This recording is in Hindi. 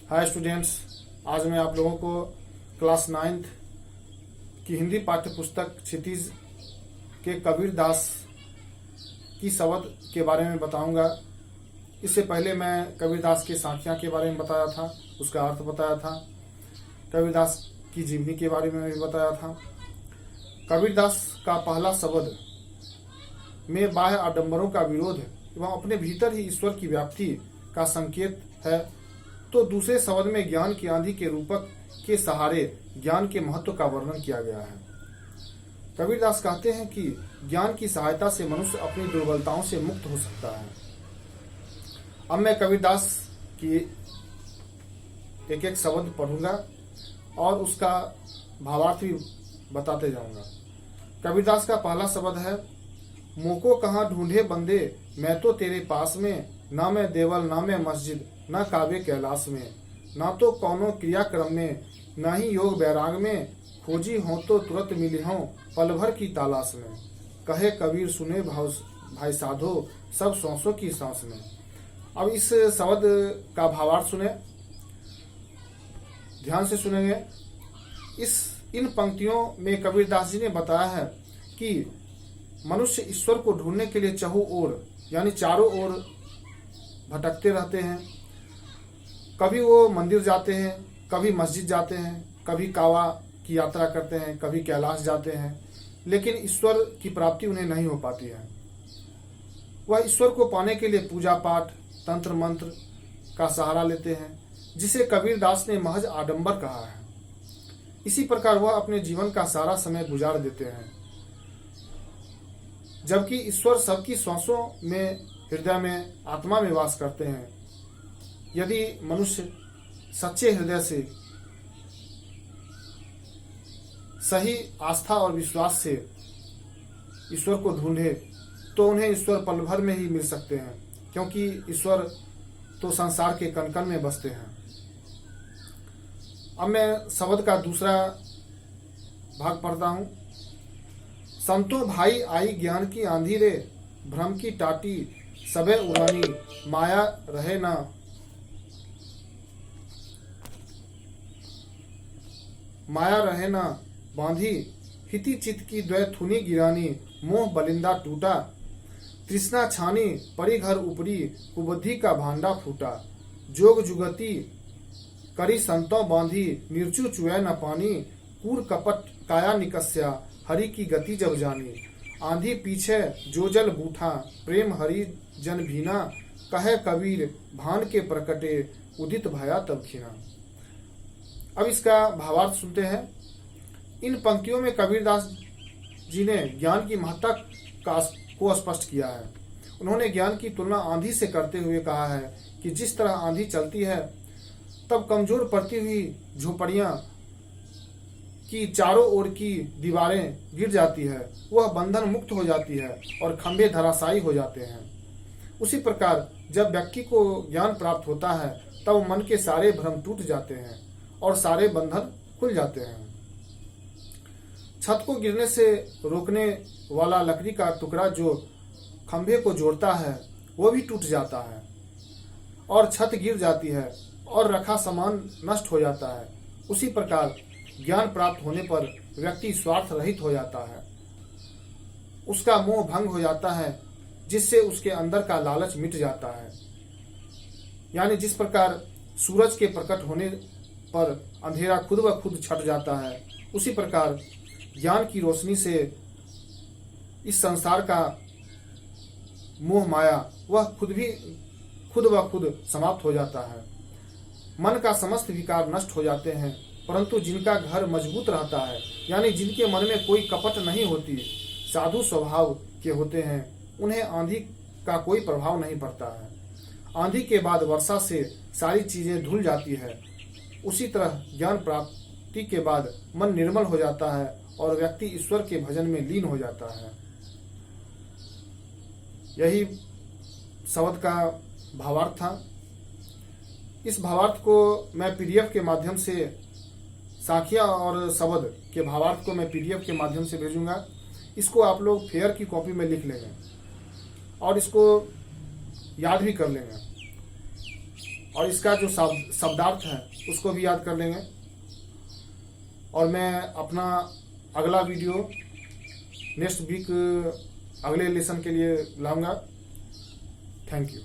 हाय स्टूडेंट्स, आज मैं आप लोगों को क्लास 9th की हिंदी पाठ्य पुस्तक क्षितिज के कबीर दास की शब्द के बारे में बताऊंगा। इससे पहले मैं कबीर दास के साखियाँ के बारे में बताया था, उसका अर्थ बताया था। कबीर दास की जीवनी के बारे में भी बताया था। कबीर दास का पहला शब्द में बाह्य आडंबरों का विरोध एवं अपने भीतर ही ईश्वर की व्याप्ति का संकेत है, तो दूसरे शब्द में ज्ञान की आंधी के रूपक के सहारे ज्ञान के महत्व का वर्णन किया गया है। कबीर दास कहते हैं कि ज्ञान की सहायता से मनुष्य अपनी दुर्बलताओं से मुक्त हो सकता है। अब मैं कबीर दास की एक एक शब्द पढ़ूंगा और उसका भावार्थ भी बताते जाऊंगा। कबीर दास का पहला शब्द है, मोको कहाँ ढूंढे बंदे, मैं तो तेरे पास में, ना मैं देवल ना मैं मस्जिद, ना काव्य कैलाश में, ना तो कौनो क्रियाक्रम में, ना ही योग वैराग में, खोजी हो तो तुरंत मिली हो पल भर की तलाश में। कहे कबीर सुने भाई साधो सब सांसों की सांस में। अब इस शब्द का भावार्थ सुने, ध्यान से सुनेंगे। इन पंक्तियों में कबीर दास जी ने बताया है कि मनुष्य ईश्वर को ढूंढने के लिए चहु ओर यानी चारों ओर भटकते रहते हैं। कभी वो मंदिर जाते हैं, कभी मस्जिद जाते हैं, कभी कावा की यात्रा करते हैं, कभी कैलाश जाते हैं, लेकिन ईश्वर की प्राप्ति उन्हें नहीं हो पाती है। वह ईश्वर को पाने के लिए पूजा पाठ, तंत्र मंत्र का सहारा लेते हैं, जिसे कबीर दास ने महज आडंबर कहा है। इसी प्रकार वह अपने जीवन का सारा समय गुजार देते हैं, जबकि ईश्वर सबकी श्वासों में, हृदय में, आत्मा में वास करते हैं। यदि मनुष्य सच्चे हृदय से, सही आस्था और विश्वास से ईश्वर को ढूंढे तो उन्हें ईश्वर पल भर में ही मिल सकते हैं, क्योंकि ईश्वर तो संसार के कण कण में बसते हैं। अब मैं शब्द का दूसरा भाग पढ़ता हूं। संतो भाई आई ज्ञान की आंधी रे, भ्रम की टाटी सबे उड़ानी, माया रहे ना बांधी, हिति चित की द्वै थुनी गिरानी, मोह बलिंदा टूटा, तृष्णा छानी परी घर उपरी, कुबुद्धि का भांडा फूटा, जोग जुगति करी संतों बांधी, निर्चु चुए न पानी, कूर कपट काया निकस्या, हरि की गति जब जानी, आंधी पीछे जो जल बूठा, प्रेम हरि जन भीना, कहे कबीर भान के प्रकटे, उदित भया तब खिना। अब इसका भावार्थ सुनते हैं। इन पंक्तियों में कबीर दास जी ने ज्ञान की महत्ता को स्पष्ट किया है। उन्होंने ज्ञान की तुलना आंधी से करते हुए कहा है कि जिस तरह आंधी चलती है तब कमजोर पड़ती हुई झोपड़ियां की चारों ओर की दीवारें गिर जाती है, वह बंधन मुक्त हो जाती है और खंभे धराशायी हो जाते हैं। उसी प्रकार जब व्यक्ति को ज्ञान प्राप्त होता है तब मन के सारे भ्रम टूट जाते हैं और सारे बंधन खुल जाते हैं। छत को गिरने से रोकने वाला लकड़ी का टुकड़ा जो खंभे को जोड़ता है वो भी टूट जाता है और छत गिर जाती है और रखा सामान नष्ट हो जाता है। उसी प्रकार ज्ञान प्राप्त होने पर व्यक्ति स्वार्थ रहित हो जाता है, उसका मोह भंग हो जाता है, जिससे उसके अंदर का लालच मिट जाता है। यानी जिस प्रकार सूरज के प्रकट होने पर अंधेरा खुद ब खुद छट जाता है, उसी प्रकार ज्ञान की रोशनी से इस संसार का मोह माया वह खुद ब खुद समाप्त हो जाता है। मन का समस्त विकार नष्ट हो जाते हैं, परंतु जिनका घर मजबूत रहता है, यानी जिनके मन में कोई कपट नहीं होती, साधु स्वभाव के होते हैं, उन्हें आंधी का कोई प्रभाव नहीं पड़ता है। आंधी के बाद वर्षा से सारी चीजें धुल जाती है। उसी तरह ज्ञान प्राप्ति के बाद मन निर्मल हो जाता है और व्यक्ति ईश्वर के भजन में लीन हो जाता है। यही शब्द का भावार्थ था। इस भावार्थ को मैं पीडीएफ के माध्यम से, साखियाँ और शब्द के भावार्थ को मैं पीडीएफ के माध्यम से भेजूंगा। इसको आप लोग फेयर की कॉपी में लिख लेंगे और इसको याद भी कर लेंगे। और इसका जो शब्दार्थ है उसको भी याद कर लेंगे। और मैं अपना अगला वीडियो नेक्स्ट वीक अगले लेसन के लिए लाऊंगा। Thank you.